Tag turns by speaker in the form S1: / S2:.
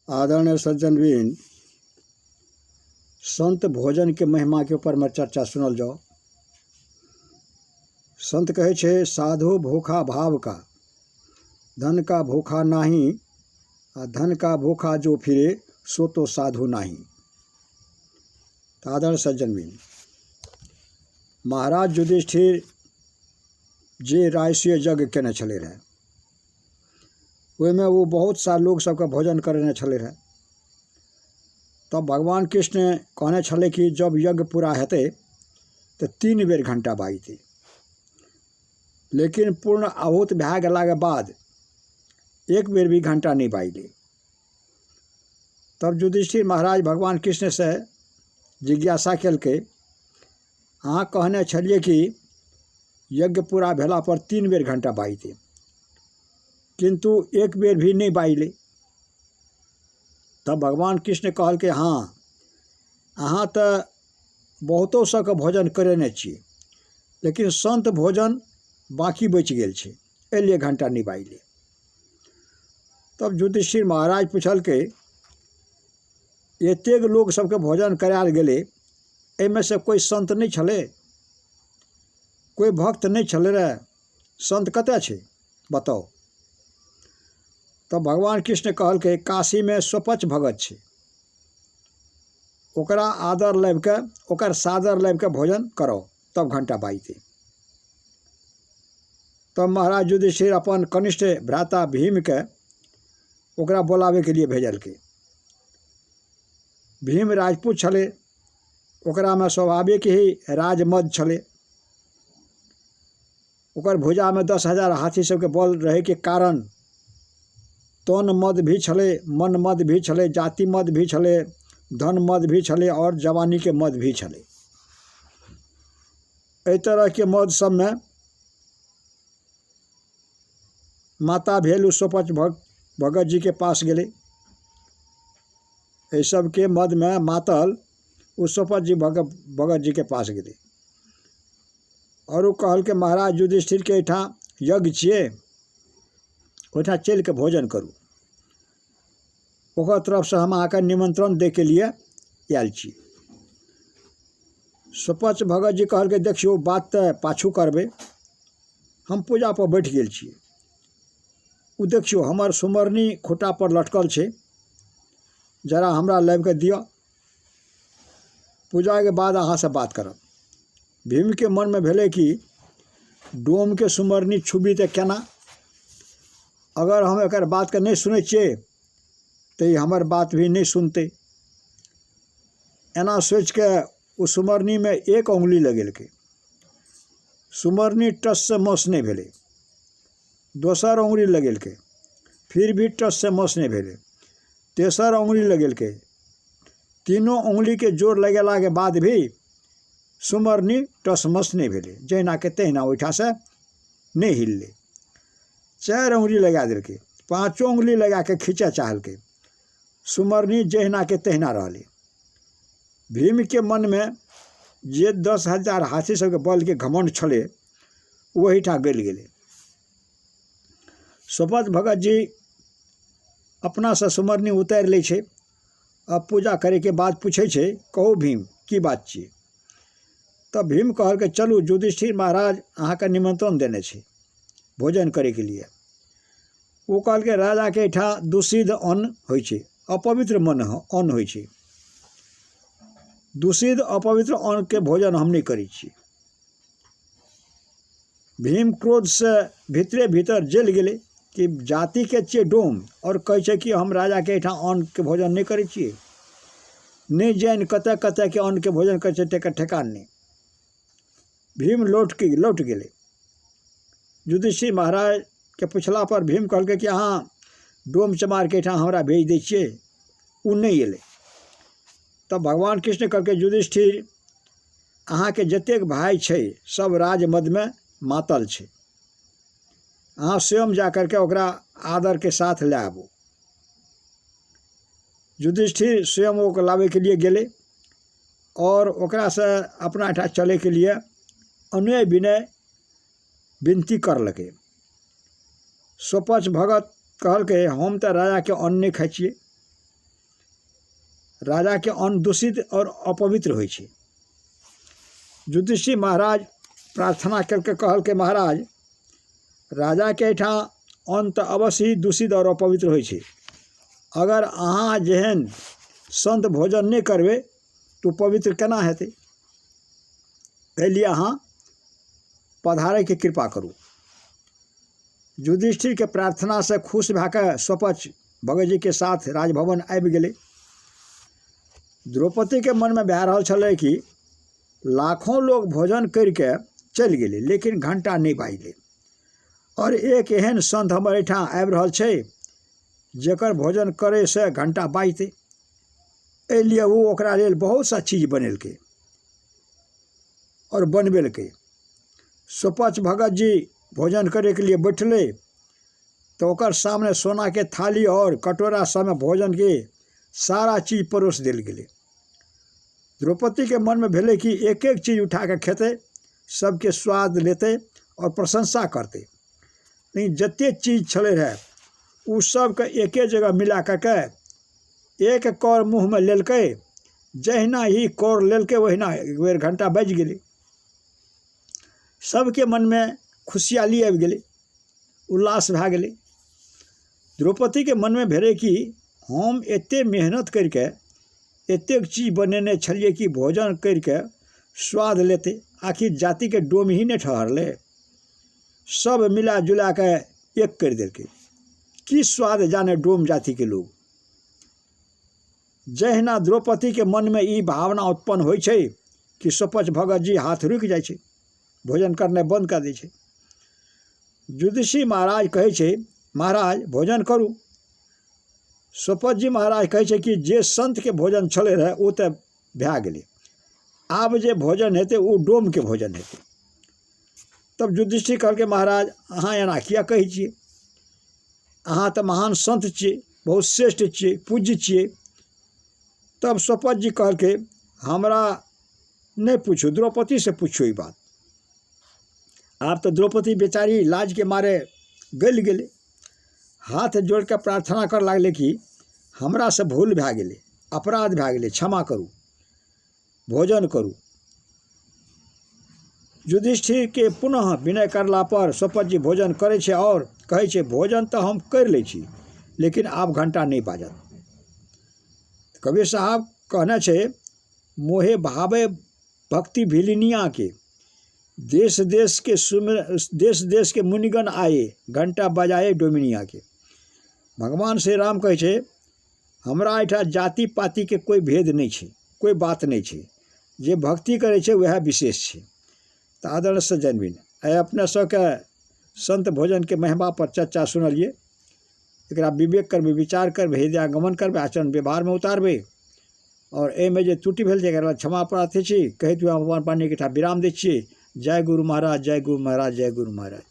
S1: आदरणीय सज्जनबीन, संत भोजन के महिमा के ऊपर में चर्चा सुनल जाओ। संत कहे छे साधु भूखा भाव का, धन का भूखा नाही, आ धन का भूखा जो फिरे सो तो साधु नाही। आदरणीय सज्जनबीन, महाराज युधिष्ठिर जे राजसूय यज्ञ केने छले रहे, ओहिमे वो बहुत सा लोग सबके भोजन करने छले रहे। तब भगवान कृष्ण कहने छले कि जब यज्ञ पूरा हेतै तो 3 बेर घंटा बाजतै, लेकिन पूर्ण आहूत भए गेलाके बाद 1 बेर भी घंटा नहीं बाजलै। तब युधिष्ठिर महाराज भगवान कृष्ण से जिज्ञासा केलकै, अहाँ कहने छलिए कि यज्ञ पूरा भेला पर 3 बेर घंटा बाजतै, किंतु 1 बेर भी नहीं बाजलै। तब भगवान कृष्ण कहलकै, हाँ, अहाँ तो बहुतो सबके भोजन करेने छी, लेकिन संत भोजन बाकी बचि गेल छै, एहि लिए घंटा नहीं बाजलै। तब युधिष्ठिर महाराज पूछलकै, एतेक लोग सबके भोजन करायल गेलै, एहिमे से कोई संत नहीं छलै, कोई भक्त नहीं छलै रहे, संत कतऽ छै बताओ। तब भगवान कृष्ण कहलकै, काशी में स्वपच भगत छै, ओकरा आदर लाबि के, ओकर सादर लाबि के भोजन करो, तब घंटा बाजतै। तब महाराज युधिष्ठिर अपन कनिष्ठ भ्राता भीम के ओकरा बोलावे के लिए भेजलकै। भीम राजपूत छलै, ओकरा में स्वाभाविक ही राजमद छलै। ओकर भुजा में 10,000 हाथी सबके बल रहे के कारण तन मद भी छलै, मन मद भी छलै, जाति मद भी छलै, धन मद भी छलै और जवानी के मद भी छलै। एहि तरह के मद सब में माता भेल स्वपच भगत जी के पास गेले। एहि सब के मद में मातल स्वपच जी भगत जी के पास गेले और वो कहल के महाराज युधिष्ठिर के एहिठाम यज्ञ छिए, ओहिठाम चल के भोजन करू, ओकर तरफ से हम अहाँके निमंत्रण दे के लिए आयल छी। स्वपच भगत जी कहल के, देखियो बात तो पाछू करबे, हम पूजा पर बैठ गेल छी, उ देखियो हमर सुमरनी खूटा पर लटकल छै, जरा हमरा लाबि के दियो, पूजा के बाद अहाँ से बात करब। भीम के मन में भेले कि डोम के सुमरनी छुबी तो केना, अगर हम एकर बात के नहीं सुनै छियै तो ये हमर बात भी नहीं सुनते। एना सोच के उस सुमरनी में 1 उंगली लगेलकै, सुमरनी टस से मस नहीं भेलै। दोसर उंगली लगेलकै, फिर भी टस से मस नहीं भेलै। तेसर उंगली लगेलकै, तीनों उंगली के जोर लगेला के बाद भी सुमरनी टस मस नहीं भेलै, जहिना के तहिना ओहिठा से नहीं हिललै। 4 उंगली लगा देलकै, 5 उंगली लगा के खींचे चाहलकै, सुमरनी जहिना के तहिना रहलै। भीम के मन में जे 10,000 हाथी सबके बल के घमंड छलै, वहीठा गल गेलै। स्वपच भगत जी अपना से सुमरनी उतार लै छै। अब पूजा करे के बाद पूछे छै, कहू भीम की बात छियै। तब भीम कहल के, चलू युधिष्ठिर महाराज अहाँके निमंत्रण देने छै भोजन करे के लिए। वो कहल के, राजा के एहिठाम दूषित अन्न होइ छै, अपवित्र अन्न होइ छै, दूषित अपवित्र अन्न के भोजन हम नहीं करै छी। भीम क्रोध से भीतरे भीतर जल गेले कि जाति के छिए डोम और कहे छै कि हम राजा के एहिठाम अन्न के भोजन नहीं करै छियै, नहीं जान कतऽ कतऽ के अन्न के भोजन करै छै तेकर ठेकान नहीं। भीम लौट गेले। युधिष्ठिर महाराज के पूछला पर भीम कहलकै कि अहाँ डोम चमार के एहिठाम हमरा भेज दै छियै, उ नहीं एलै। तब भगवान कृष्ण कहलकै, युधिष्ठिर अहाँ के जतेक भाई छै सब राजमद में मातल छै, अहाँ स्वयं जा करके ओकरा आदर के साथ ले आबू। युधिष्ठिर स्वयं ओकरा लावे के लिए गेले और ओकरा से अपना एहिठाम चले के लिए अनुय विनय विनती करलकै। स्वपच भगत कहलकै, हम तो राजा के अन्न नहीं खाइ छियै, राजा के अन्न दूषित और अपवित्र होइ छै। युधिष्ठिर महाराज प्रार्थना करके कहल के महाराज राजा के एहिठाम अन्न तऽ अवश्य ही दूषित और अपवित्र होइ छै। अगर अहाँ जेहन संत भोजन नहीं करबै तो पवित्र केना हेतै। एहि लिए अहाँ पधारै के कृपा करू। युधिष्ठिर के प्रार्थना से खुश भए कऽ स्वपच भगत जी के साथ राजभवन आबि गेलै। द्रौपदी के मन में भए रहल छलै कि लाखों लोग भोजन करके चलि गेलै लेकिन घंटा नहीं बाजलै और एक एहन संत हमर एहिठाम आबि रहल छै जेकर भोजन करे से घंटा बाजतै। एहि लिए वो ओकरा लेल बहुत सा चीज बनेलकै और बनबेलकै। स्वपच भगत जी भोजन करे के लिए बैठले तो ओकर सामने सोना के थाली और कटोरा सब में भोजन के सारा चीज परोस देल गेलै। द्रौपदी के मन में भेलै कि एक एक चीज उठा के खेते, सबके स्वाद लेते और प्रशंसा करते। लेकिन जते चीज छले रहे उ सब के एके जगह मिला करके एक कौर मुँह में लेलकै। जहिना ही कौर लेलकै वहिना एक बेर घंटा बाजि गेलै। सबके मन में खुशहाली आबि गेलै, उल्लास भए गेलै। द्रौपदी के मन में भेलै कि हम एते मेहनत करके एतेक चीज बनेने छलिए कि भोजन करके स्वाद लेते, आखिर जाति के डोम ही नहीं ठहरलै। सब मिला जुला के एक कर देलकै। की स्वाद जाने डोम जाति के लोग। जहिना द्रौपदी के मन में ई भावना उत्पन्न होइ छै कि स्वपच भगत जी हाथ रुकि जाइ छै, भोजन करने बंद कर दै छै। युधिष्ठिर महाराज कहै छै महाराज भोजन करू। स्वपच जी महाराज कहै छै कि जे संत के भोजन छलै रहे ओ तऽ भए गेलै, आब जे भोजन हेतै ओ डोम के भोजन हेतै। तब युधिष्ठिर कहलकै महाराज अहाँ एना किया कहै छियै, अहाँ तऽ महान संत छियै, बहुत श्रेष्ठ छियै, पूज्य छियै। तब स्वपच जी कहलकै हमरा नहीं पूछू, द्रौपदी से पूछो ई बात। आब तो द्रौपदी बेचारी लाज के मारे गल गेलै, हाथ जोड़ के प्रार्थना कर लागलै कि हमरा से भूल भए गेलै, अपराध भए गेलै, क्षमा करू, भोजन करू। युधिष्ठिर के पुनः विनय करला पर स्वपच जी भोजन करे छै और कहे छै भोजन तो हम कर ले छी लेकिन आब घंटा नहीं बाजत। कबीर साहब कहने छै मोहे भावे भक्ति भिलिनिया के देश देश के मुनिगण आए घंटा बजाए डोमिनिया के। भगवान श्री राम कहे छै हमरा एहिठाम जाति पाति के कोई भेद नहीं छै, कोई बात नहीं छै, जे भक्ति करे छै वह विशेष छै। तो आदरणीय सज्जनबिन आइ अपने सबके संत भोजन के महिमा पर चर्चा सुनलिए। एकरा विवेक करबै, विचार करबै, हृदयागमन करबै, आचरण व्यवहार में उतारबै और एहिमे जे त्रुटि भेल छै एकरा क्षमा प्रार्थी छी कहैत हुए हम अपन वाणी के विराम दै छियै। जय गुरु महाराज, जय गुरु महाराज, जय गुरु महाराज।